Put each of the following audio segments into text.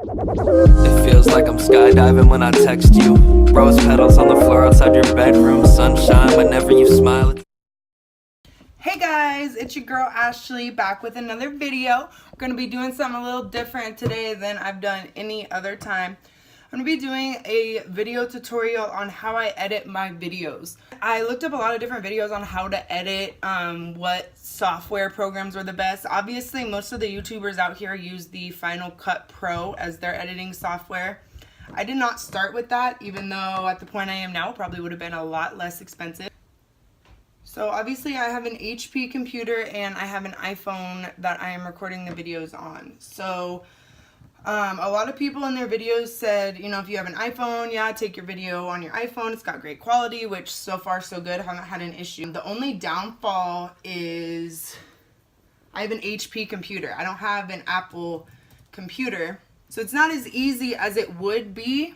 It feels like I'm skydiving when I text you. Rose petals on the floor outside your bedroom. Sunshine whenever you smile. Hey guys, it's your girl Ashley back with another video. We're going to be doing something a little different today than I've done any other time. I'm going to be doing a video tutorial on how I edit my videos. I looked up a lot of different videos on how to edit, what software programs are the best. Obviously, most of the YouTubers out here use the Final Cut Pro as their editing software. I did not start with that, even though at the point I am now, it probably would have been a lot less expensive. So obviously I have an HP computer and I have an iPhone that I am recording the videos on. So a lot of people in their videos said, you know, if you have an iPhone, yeah, take your video on your iPhone. It's got great quality, which so far so good. I haven't had an issue. The only downfall is I have an HP computer. I don't have an Apple computer. So it's not as easy as it would be.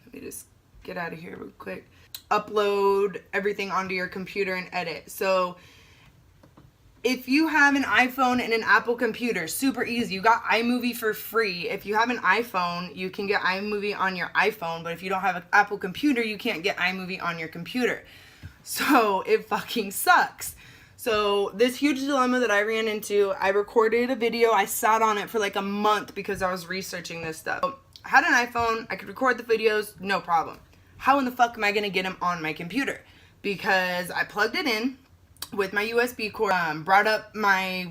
Let me just get out of here real quick. Upload everything onto your computer and edit. So if you have an iPhone and an Apple computer, super easy. You got iMovie for free. If you have an iPhone, you can get iMovie on your iPhone, but if you don't have an Apple computer, you can't get iMovie on your computer. So it fucking sucks. So this huge dilemma that I ran into, I recorded a video, I sat on it for like a month because I was researching this stuff. So I had an iPhone, I could record the videos, no problem. How in the fuck am I gonna get them on my computer? Because I plugged it in with my USB cord, brought up my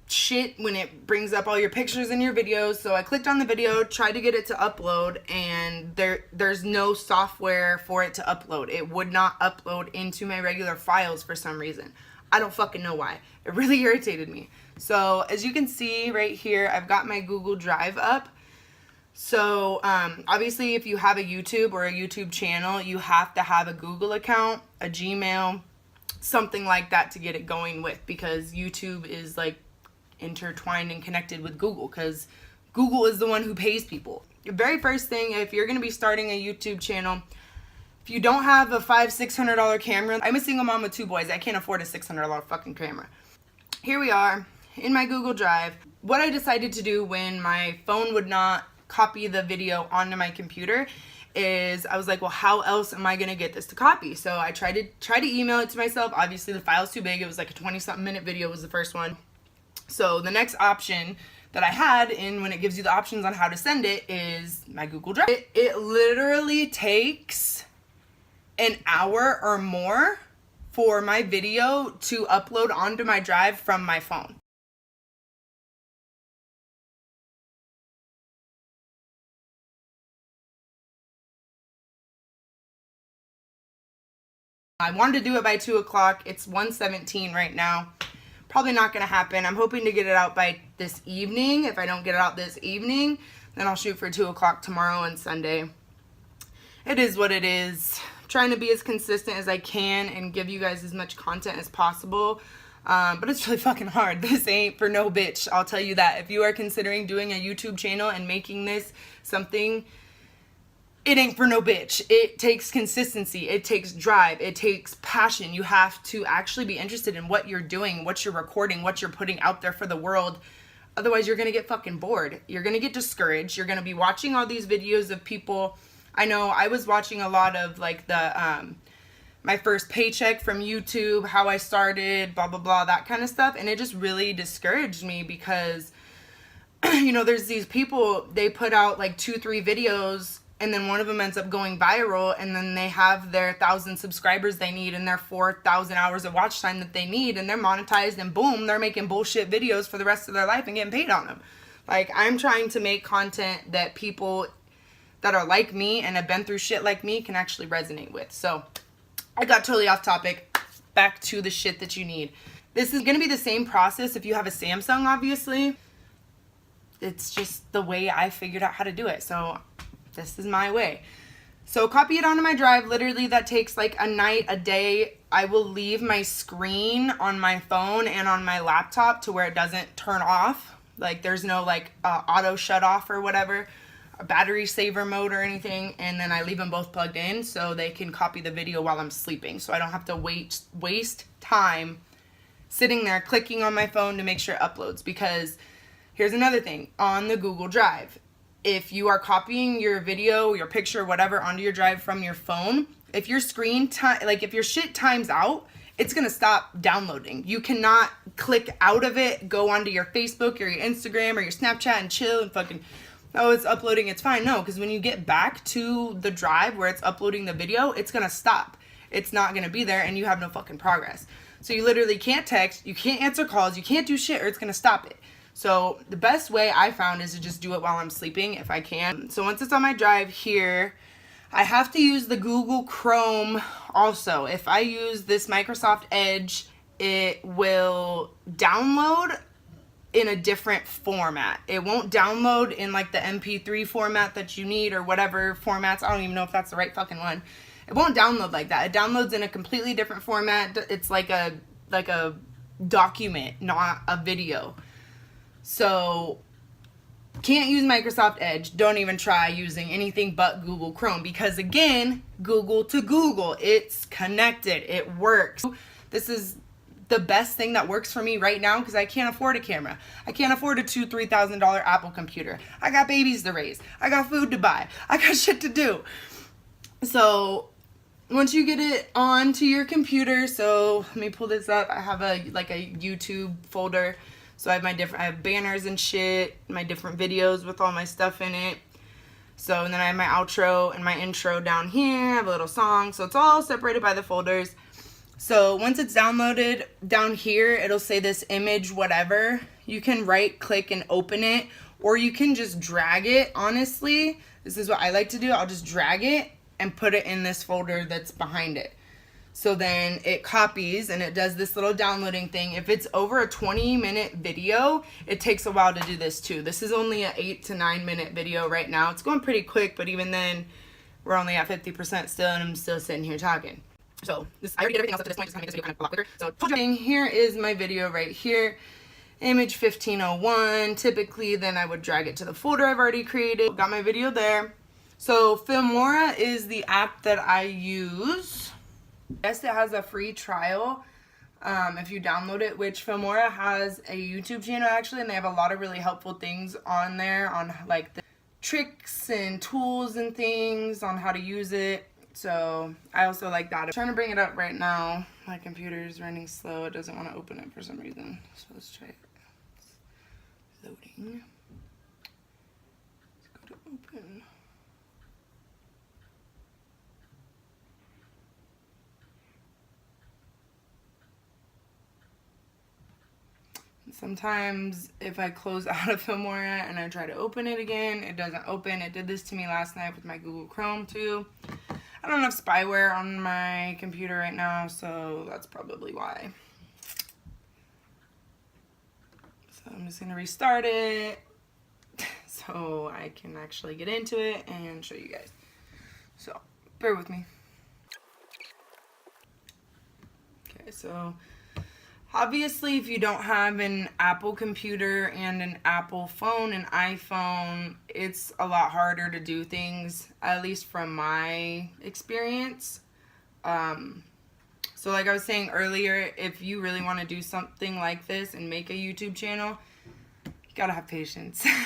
shit when it brings up all your pictures and your videos. So I clicked on the video, tried to get it to upload, and there's no software for it to upload. It would not upload into my regular files for some reason. I don't fucking know why. It really irritated me. So as you can see right here, I've got my Google Drive up. So obviously if you have a YouTube or a YouTube channel, you have to have a Google account, a Gmail, something like that to get it going with, because YouTube is like intertwined and connected with Google, because Google is the one who pays people. Your very first thing, if you're going to be starting a YouTube channel, if you don't have a $500-600 camera, I'm a single mom with 2 boys. I can't afford a $600 fucking camera. Here we are in my Google Drive. What I decided to do when my phone would not copy the video onto my computer is I was like, well, how else am I gonna get this to copy? So I tried to email it to myself. Obviously the file's too big. It was like a 20-something minute video was the first one. So the next option that I had in when it gives you the options on how to send it is my Google Drive. It literally takes an hour or more for my video to upload onto my drive from my phone. I wanted to do it by 2 o'clock. It's 1:17 right now. Probably not going to happen. I'm hoping to get it out by this evening. If I don't get it out this evening, then I'll shoot for 2 o'clock tomorrow and Sunday. It is what it is. I'm trying to be as consistent as I can and give you guys as much content as possible. But it's really fucking hard. This ain't for no bitch. I'll tell you that. If you are considering doing a YouTube channel and making this something, it ain't for no bitch. It takes consistency. It takes drive. It takes passion. You have to actually be interested in what you're doing, what you're recording, what you're putting out there for the world. Otherwise, you're going to get fucking bored. You're going to get discouraged. You're going to be watching all these videos of people. I know I was watching a lot of like the, my first paycheck from YouTube, how I started, blah, blah, blah, that kind of stuff. And it just really discouraged me because, you know, there's these people, they put out like 2-3 videos and then one of them ends up going viral, and then they have their 1,000 subscribers they need and their 4,000 hours of watch time that they need, and they're monetized, and boom, they're making bullshit videos for the rest of their life and getting paid on them. Like, I'm trying to make content that people that are like me and have been through shit like me can actually resonate with. So I got totally off topic. Back to the shit that you need. This is going to be the same process if you have a Samsung, obviously. It's just the way I figured out how to do it. So this is my way. So copy it onto my drive. Literally that takes like a night, a day. I will leave my screen on my phone and on my laptop to where it doesn't turn off. Like there's no like auto shut off or whatever, a battery saver mode or anything. And then I leave them both plugged in so they can copy the video while I'm sleeping. So I don't have to waste time sitting there clicking on my phone to make sure it uploads. Because here's another thing on the Google Drive. if you are copying your video, your picture, whatever onto your drive from your phone, if your screen time, like if your shit times out, it's gonna stop downloading. You cannot click out of it, go onto your Facebook or your Instagram or your Snapchat and chill and fucking, oh, it's uploading, it's fine. No, because when you get back to the drive where it's uploading the video, it's gonna stop. It's not gonna be there and you have no fucking progress. So you literally can't text, you can't answer calls, you can't do shit, or it's gonna stop it. So the best way I found is to just do it while I'm sleeping if I can. So once it's on my drive here, I have to use the Google Chrome also. If I use this Microsoft Edge, it will download in a different format. It won't download in like the MP3 format that you need or whatever formats. I don't even know if that's the right fucking one. It won't download like that. It downloads in a completely different format. It's like a document, not a video. So can't use Microsoft Edge. Don't even try using anything but Google Chrome, because again, Google to Google, it's connected, it works. This is the best thing that works for me right now because I can't afford a camera. I can't afford a $2,000-$3,000 Apple computer. I got babies to raise. I got food to buy. I got shit to do. So once you get it onto your computer, so let me pull this up. I have a YouTube folder. So I have banners and shit, my different videos with all my stuff in it. So, and then I have my outro and my intro down here. I have a little song. So it's all separated by the folders. So once it's downloaded down here, it'll say this image, whatever. You can right click and open it, or you can just drag it. Honestly, this is what I like to do. I'll just drag it and put it in this folder that's behind it. So then it copies and it does this little downloading thing. If it's over a 20-minute video, it takes a while to do this too. This is only an 8 to 9 minute video right now. It's going pretty quick, but even then, we're only at 50% still, and I'm still sitting here talking. So I already did everything else up to this point, just kind of make this video kind of a lot quicker. So here is my video right here. Image 1501. Typically, then I would drag it to the folder I've already created. Got my video there. So Filmora is the app that I use. Yes, it has a free trial if you download it, which Filmora has a YouTube channel actually, and they have a lot of really helpful things on there on like the tricks and tools and things on how to use it. So I also like that. I'm trying to bring it up right now. My computer is running slow. It doesn't want to open it for some reason. So let's try it. It's loading. Let's go to open. Sometimes if I close out of Filmora and I try to open it again, it doesn't open. It did this to me last night with my Google Chrome too. I don't have spyware on my computer right now, so that's probably why. So I'm just going to restart it so I can actually get into it and show you guys. So bear with me. Okay, so obviously, if you don't have an Apple computer and an Apple phone, an iPhone, it's a lot harder to do things, at least from my experience. So like I was saying earlier, if you really want to do something like this and make a YouTube channel, you gotta have patience. I'm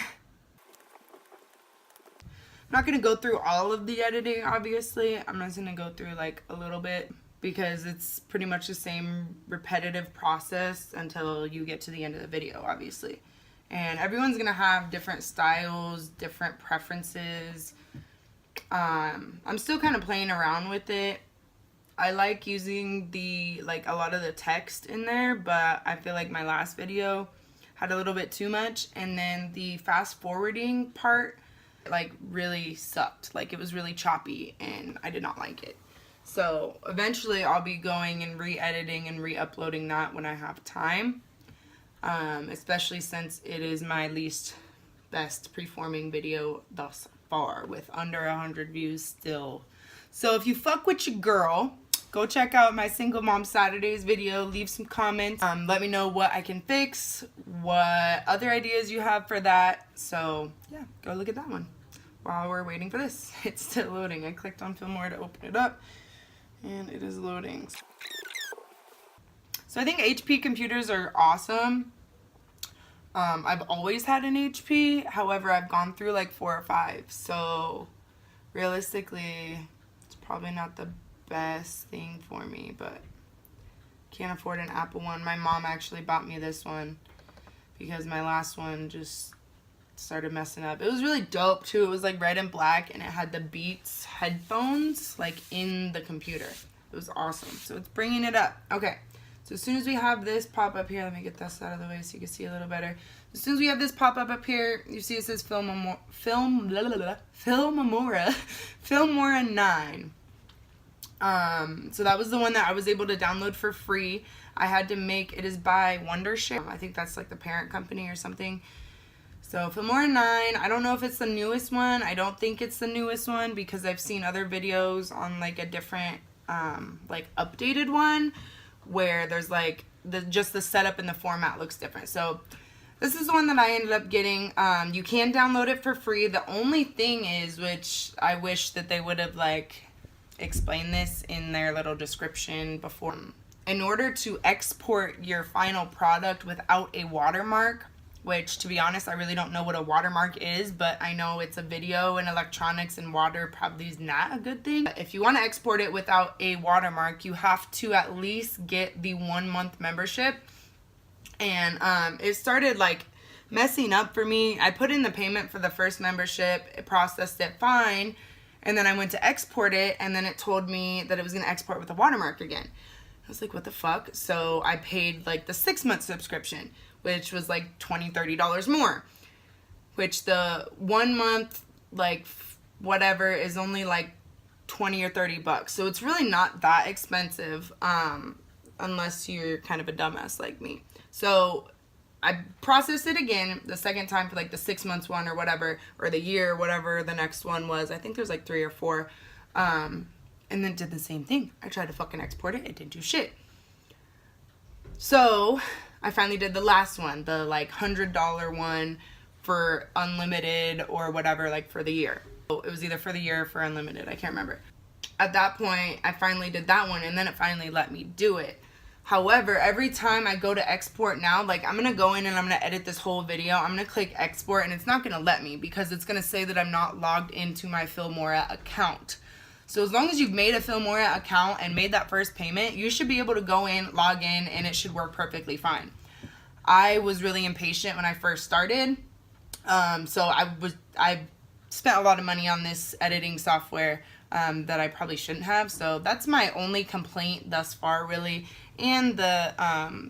not gonna go through all of the editing, obviously. I'm just gonna go through like a little bit, because it's pretty much the same repetitive process until you get to the end of the video, obviously. And everyone's gonna have different styles, different preferences. I'm still kind of playing around with it. I like using a lot of the text in there, but I feel like my last video had a little bit too much, and then the fast forwarding part really sucked. Like, it was really choppy and I did not like it. So eventually I'll be going and re-editing and re-uploading that when I have time, especially since it is my least best performing video thus far, with under 100 views still. So if you fuck with your girl, go check out my Single Mom Saturdays video, leave some comments, let me know what I can fix, what other ideas you have for that. So yeah, go look at that one while we're waiting for this. It's still loading. I clicked on Filmora to open it up, and it is loading. So I think HP computers are awesome, I've always had an HP. However, I've gone through like 4 or 5. So realistically, it's probably not the best thing for me, but can't afford an Apple one. My mom actually bought me this one because my last one just started messing up. It was really dope too. It was like red and black, and it had the Beats headphones like in the computer. It was awesome. So it's bringing it up. Okay. So as soon as we have this pop up here, let me get this out of the way so you can see a little better. As soon as we have this pop up here, you see it says Filmora 9. So that was the one that I was able to download for free. I had to make, it is by Wondershare. I think that's like the parent company or something. So Filmora 9, I don't know if it's the newest one. I don't think it's the newest one because I've seen other videos on like a different, like updated one where there's like just the setup and the format looks different. So this is the one that I ended up getting. You can download it for free. The only thing is, which I wish that they would have like explained this in their little description before. In order to export your final product without a watermark, which to be honest, I really don't know what a watermark is, but I know it's a video and electronics and water probably is not a good thing. If you want to export it without a watermark, you have to at least get the 1-month membership. And it started like messing up for me. I put in the payment for the first membership, it processed it fine, and then I went to export it, and then it told me that it was going to export with a watermark again. I was like, what the fuck? So I paid like the 6-month subscription, which was like $20, $30 more, which the 1 month, like whatever, is only like 20 or 30 bucks. So it's really not that expensive, unless you're kind of a dumbass like me. So I processed it again the second time for like the 6 months one or whatever, or the year, whatever the next one was. I think there's like 3 or 4, and then did the same thing. I tried to fucking export it. It didn't do shit. So I finally did the last one, the like $100 one for unlimited or whatever, like for the year. It was either for the year or for unlimited. I can't remember. At that point, I finally did that one, and then it finally let me do it. However, every time I go to export now, like I'm going to go in and I'm going to edit this whole video. I'm going to click export, and it's not going to let me because it's going to say that I'm not logged into my Filmora account. So as long as you've made a Filmora account and made that first payment, you should be able to go in, log in, and it should work perfectly fine. I was really impatient when I first started. So I spent a lot of money on this editing software that I probably shouldn't have. So that's my only complaint thus far, really. And the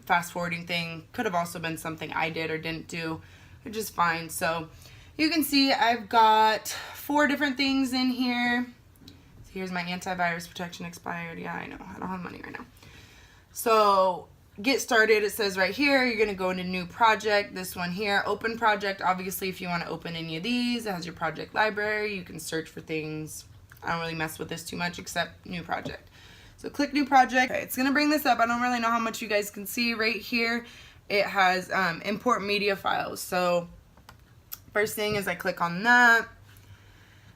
fast forwarding thing could have also been something I did or didn't do, which is fine. So you can see I've got 4 different things in here. Here's my antivirus protection expired. Yeah, I know. I don't have money right now. So get started. It says right here, you're going to go into new project. This one here, open project. Obviously, if you want to open any of these, it has your project library. You can search for things. I don't really mess with this too much except new project. So click new project. Okay, it's going to bring this up. I don't really know how much you guys can see right here. It has import media files. So first thing is I click on that.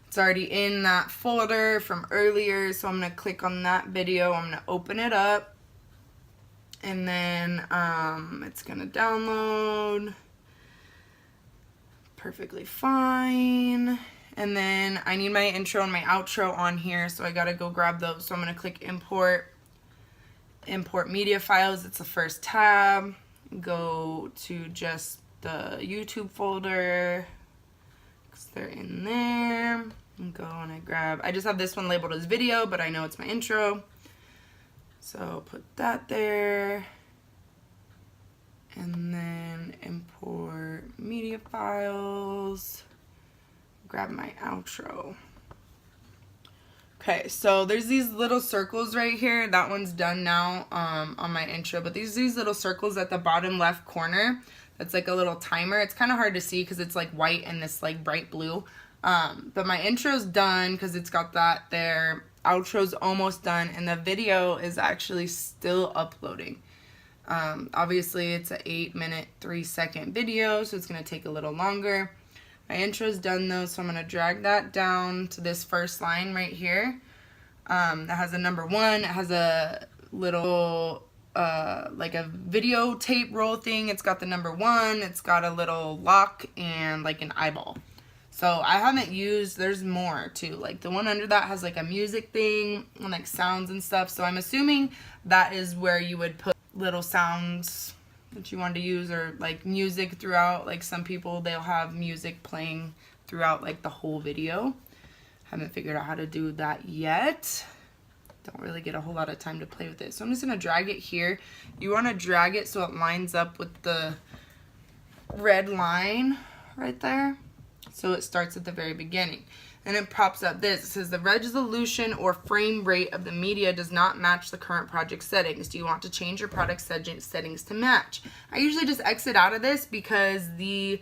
It's already in that folder from earlier, so I'm going to click on that video. I'm going to open it up, and then it's going to download perfectly fine. And then I need my intro and my outro on here, so I got to go grab those. So I'm going to click import media files. It's the first tab. Go to just the YouTube folder. They're in there. And go and I just have this one labeled as video, but I know it's my intro. So put that there. And then import media files. Grab my outro. Okay, so there's these little circles right here. That one's done now on my intro, but these little circles at the bottom left corner. That's like a little timer. It's kind of hard to see because it's like white and this like bright blue. But my intro's done because it's got that there. Outro's almost done, and the video is actually still uploading. Obviously, it's an 8-minute, 3-second video, so it's going to take a little longer. My intro's done though, so I'm going to drag that down to this first line right here. That has a number 1. It has a little like a videotape roll thing. It's got the number 1. It's got a little lock and like an eyeball. So I haven't used, there's more too. Like the one under that has like a music thing and like sounds and stuff. So I'm assuming that is where you would put little sounds that you want to use, or like music throughout. Like some people, they'll have music playing throughout like the whole video. Haven't figured out how to do that yet. Don't really get a whole lot of time to play with it. So I'm just going to drag it here. You want to drag it so it lines up with the red line right there. So it starts at the very beginning. And it pops up this. It says the resolution or frame rate of the media does not match the current project settings. Do you want to change your product settings to match? I usually just exit out of this because the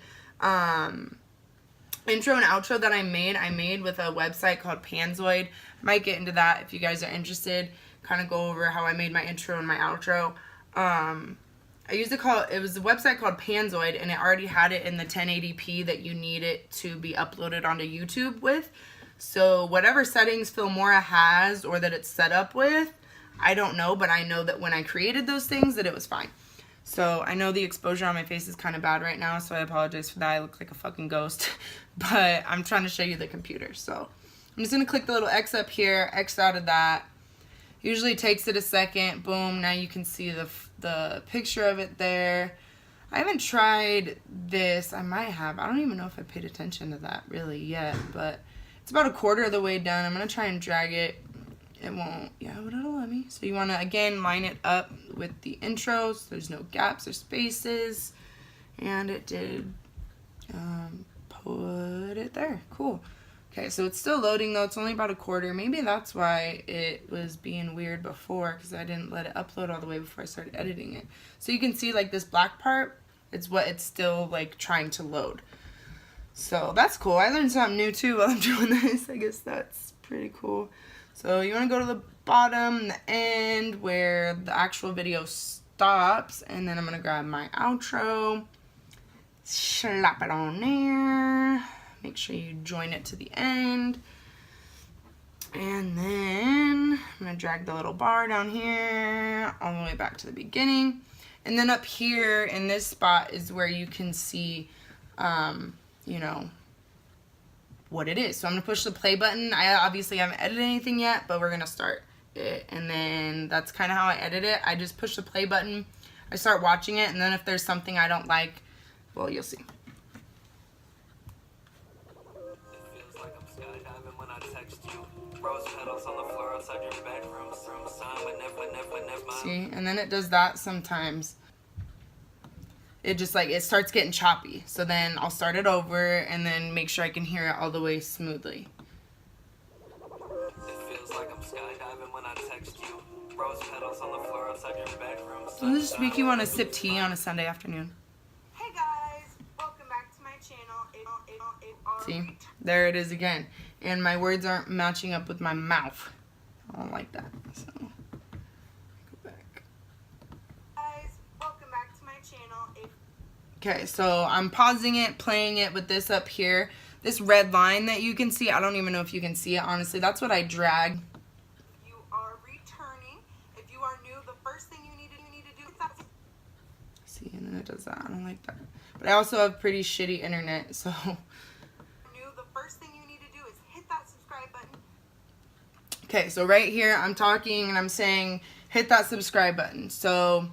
intro and outro that I made with a website called Panzoid. Might get into that if you guys are interested. Kind of go over how I made my intro and my outro. It was a website called Panzoid, and it already had it in the 1080p that you need it to be uploaded onto YouTube with. So whatever settings Filmora has or that it's set up with, I don't know, but I know that when I created those things that it was fine. So I know the exposure on my face is kind of bad right now, so I apologize for that. I look like a fucking ghost, but I'm trying to show you the computer. So I'm just going to click the little X up here, X out of that. Usually takes it a second. Boom, now you can see the picture of it there. I haven't tried this. I might have. I don't even know if I paid attention to that really yet, but it's about a quarter of the way done. I'm going to try and drag it. It won't. Yeah, but it'll let me. So you want to, again, line it up with the intro so there's no gaps or spaces. And it did put it there. Cool. Okay, so it's still loading though. It's only about a quarter. Maybe that's why it was being weird before, because I didn't let it upload all the way before I started editing it. So you can see like this black part, it's what it's still like trying to load. So that's cool. I learned something new too while I'm doing this. I guess that's pretty cool. So you want to go to the bottom, the end where the actual video stops, and then I'm going to grab my outro, slap it on there. Make sure you join it to the end. And then I'm going to drag the little bar down here all the way back to the beginning. And then up here in this spot is where you can see, you know, what it is. So I'm going to push the play button. I obviously haven't edited anything yet, but we're going to start it. And then that's kind of how I edit it. I just push the play button. I start watching it. And then if there's something I don't like, well, you'll see. See, and then it does that sometimes. It just like, it starts getting choppy. So then I'll start it over and then make sure I can hear it all the way smoothly. It feels like I'm skydiving when I text you. Rose petals on the floor outside your bedroom. Doesn't this just make you want to sip tea on a Sunday afternoon? Hey guys, welcome back to my channel. See, there it is again. And my words aren't matching up with my mouth. I don't like that. So go back. Guys, welcome back to my channel. Okay, so I'm pausing it, playing it with this up here. This red line that you can see, I don't even know if you can see it, honestly. That's what I drag. You are returning. If you are new, the first thing you need to do is that. See, and then it does that. I don't like that. But I also have pretty shitty internet, so. The first thing you need to do is hit that subscribe button. Okay, so right here, I'm talking and I'm saying, hit that subscribe button. So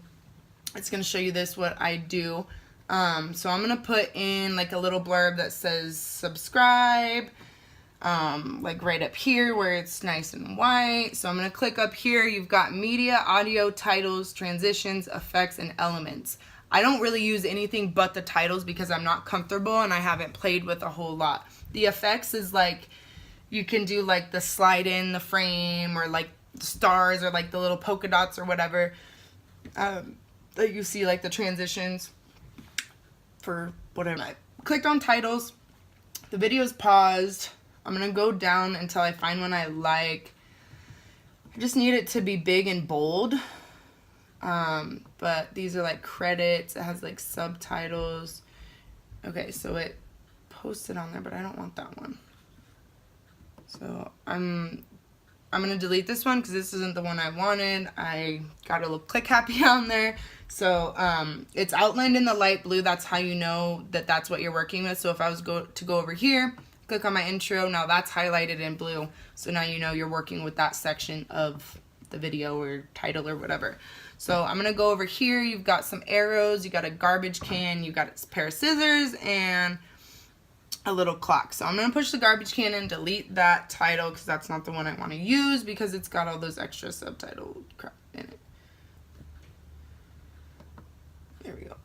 it's going to show you this, what I do. So I'm going to put in like a little blurb that says subscribe, like right up here where it's nice and white. So I'm going to click up here. You've got media, audio, titles, transitions, effects, and elements. I don't really use anything but the titles because I'm not comfortable and I haven't played with a whole lot. The effects is like, you can do like the slide in the frame or like stars or like the little polka dots or whatever that you see, like the transitions for whatever. I clicked on titles. The video's paused. I'm going to go down until I find one I like. I just need it to be big and bold. But these are like credits. It has like subtitles. Okay, so it posted on there, but I don't want that one. So I'm I'm going to delete this one because this isn't the one I wanted. I got a little click happy on there. So it's outlined in the light blue. That's how you know that that's what you're working with. So if I was to go over here, click on my intro, now that's highlighted in blue. So now you know you're working with that section of the video or title or whatever. So I'm going to go over here. You've got some arrows. You got a garbage can. You got a pair of scissors and a little clock. So I'm going to push the garbage can and delete that title because that's not the one I want to use because it's got all those extra subtitle crap in it. There we go.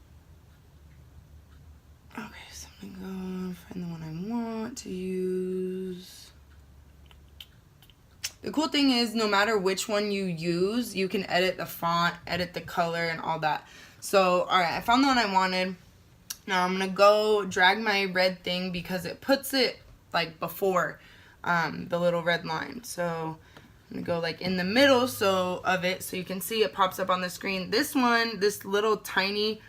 Okay, so I'm going to go find the one I want to use. The cool thing is no matter which one you use, you can edit the font, edit the color, and all that. So, alright, I found the one I wanted. Now I'm going to go drag my red thing because it puts it like before the little red line. So I'm going to go like in the middle of it so you can see it pops up on the screen. This one, this little tiny,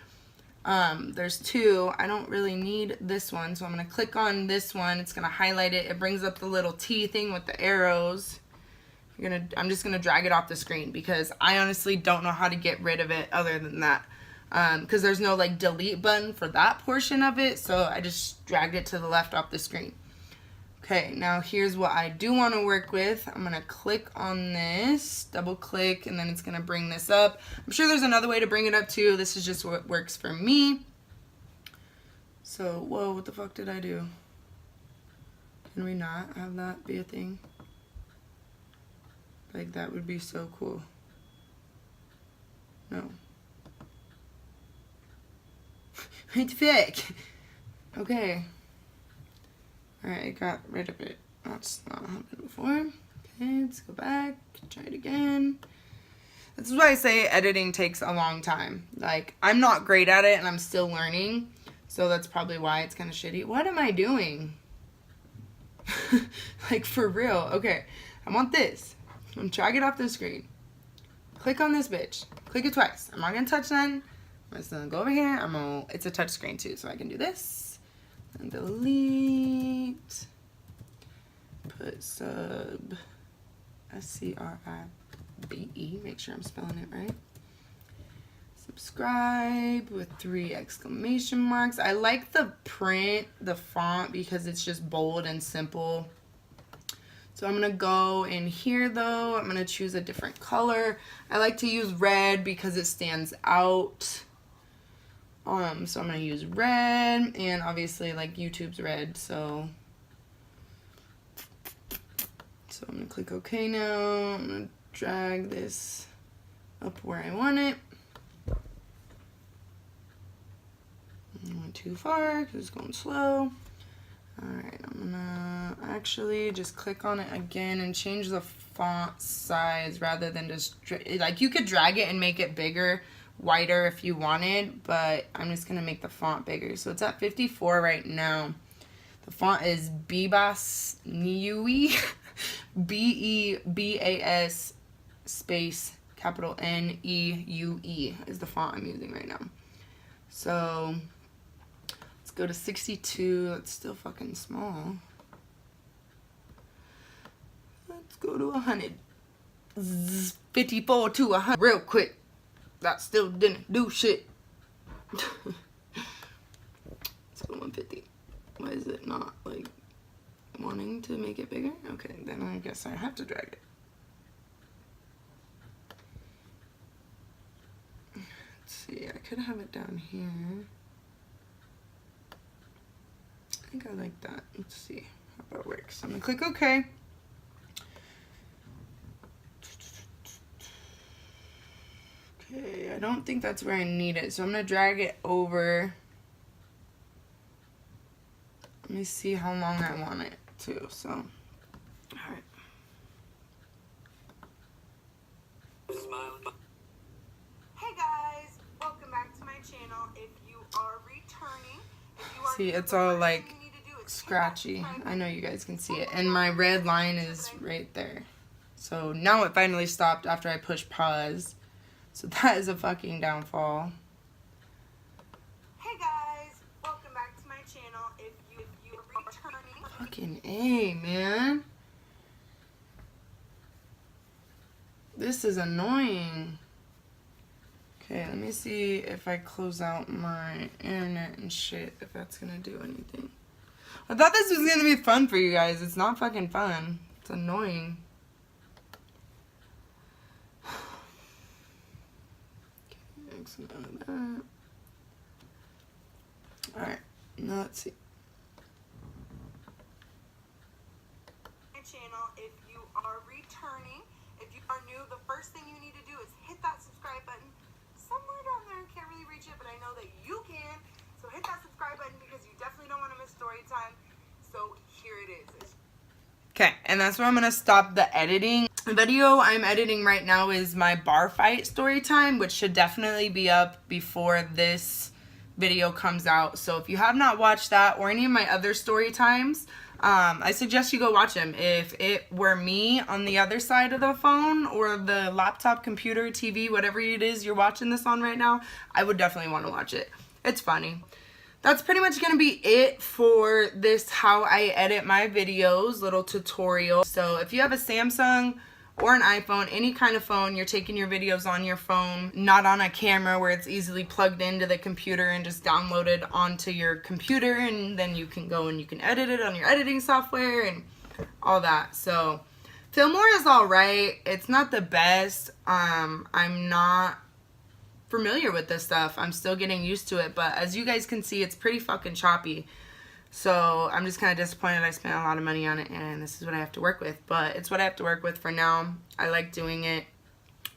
there's two. I don't really need this one. So I'm going to click on this one. It's going to highlight it. It brings up the little T thing with the arrows. I'm just going to drag it off the screen because I honestly don't know how to get rid of it other than that. Because there's no like delete button for that portion of it, so I just dragged it to the left off the screen. Okay, now here's what I do want to work with. I'm gonna click on this, double click, and then it's gonna bring this up. I'm sure there's another way to bring it up too. This is just what works for me. So, whoa, what the fuck did I do? Can we not have that be a thing? Like, that would be so cool. No. What the fuck? Okay. Alright, I got rid of it. That's not happened before. Okay, let's go back. Try it again. This is why I say editing takes a long time. Like, I'm not great at it and I'm still learning. So that's probably why it's kind of shitty. What am I doing? Like, for real. Okay, I want this. I'm gonna drag it off the screen. Click on this bitch. Click it twice. I'm not gonna touch none. I'm just gonna go over here. It's a touch screen too, so I can do this and delete. Put sub SCRIBE. Make sure I'm spelling it right. Subscribe with 3 exclamation marks. I like the print, the font, because it's just bold and simple. So I'm gonna go in here though. I'm gonna choose a different color. I like to use red because it stands out. So I'm gonna use red, and obviously like YouTube's red, so I'm gonna click OK now. I'm gonna drag this up where I want it. I went too far because it's going slow. Alright, I'm gonna actually just click on it again and change the font size rather than just, like, you could drag it and make it bigger, wider if you wanted, but I'm just gonna make the font bigger. So it's at 54 right now. The font is Bebas Niue, B-E-B-A-S space capital N-E-U-E is the font I'm using right now. So let's go to 62. That's still fucking small. Let's go to 100. 54 to 100 real quick. That still didn't do shit. Let's go to 150. Why is it not, like, wanting to make it bigger? Okay, then I guess I have to drag it. Let's see, I could have it down here. I think I like that. Let's see how that works. I'm gonna click OK. Okay, I don't think that's where I need it, so I'm gonna drag it over. Let me see how long I want it to, so, alright. Hey guys, welcome back to my channel. If you are returning, See, it's all like scratchy. I know you guys can see it, and my red line is right there. So now it finally stopped after I pushed pause. So that is a fucking downfall. Hey guys, welcome back to my channel. If you are returning, Fucking A, man. This is annoying. Okay, let me see if I close out my internet and shit, if that's gonna do anything. I thought this was gonna be fun for you guys. It's not fucking fun. It's annoying. Okay, X out of that. Alright, now let's see. My channel, if you are returning, if you are new, the first thing you need to do is hit that subscribe button. Somewhere down there, can't really reach it, but I know that you can. So hit that subscribe button because you definitely don't want to miss story time. So here it is. Okay, and that's where I'm gonna stop the editing. The video I'm editing right now is my bar fight story time, which should definitely be up before this video comes out. So if you have not watched that or any of my other story times, I suggest you go watch them. If it were me on the other side of the phone or the laptop, computer, TV, whatever it is you're watching this on right now, I would definitely want to watch it. It's funny. That's pretty much going to be it for this how I edit my videos, little tutorial. So if you have a Samsung or an iPhone, any kind of phone, you're taking your videos on your phone, not on a camera where it's easily plugged into the computer and just downloaded onto your computer, and then you can go and you can edit it on your editing software and all that. So Filmora is alright. It's not the best. I'm not familiar with this stuff. I'm still getting used to it, but as you guys can see, it's pretty fucking choppy. So I'm just kind of disappointed I spent a lot of money on it, and this is what I have to work with. But it's what I have to work with for now. I like doing it.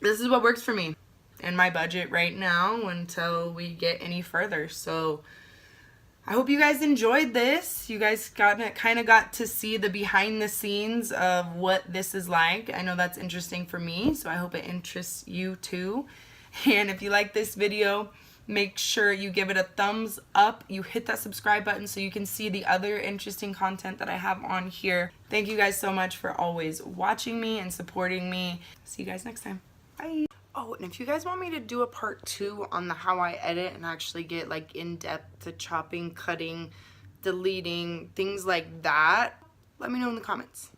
This is what works for me and my budget right now until we get any further. So I hope you guys enjoyed this. You guys kind of got to see the behind the scenes of what this is like. I know that's interesting for me, so I hope it interests you too. And if you like this video, make sure you give it a thumbs up. You hit that subscribe button so you can see the other interesting content that I have on here. Thank you guys so much for always watching me and supporting me. See you guys next time. Bye. Oh, and if you guys want me to do a part 2 on the how I edit and actually get like in depth to chopping, cutting, deleting, things like that, let me know in the comments.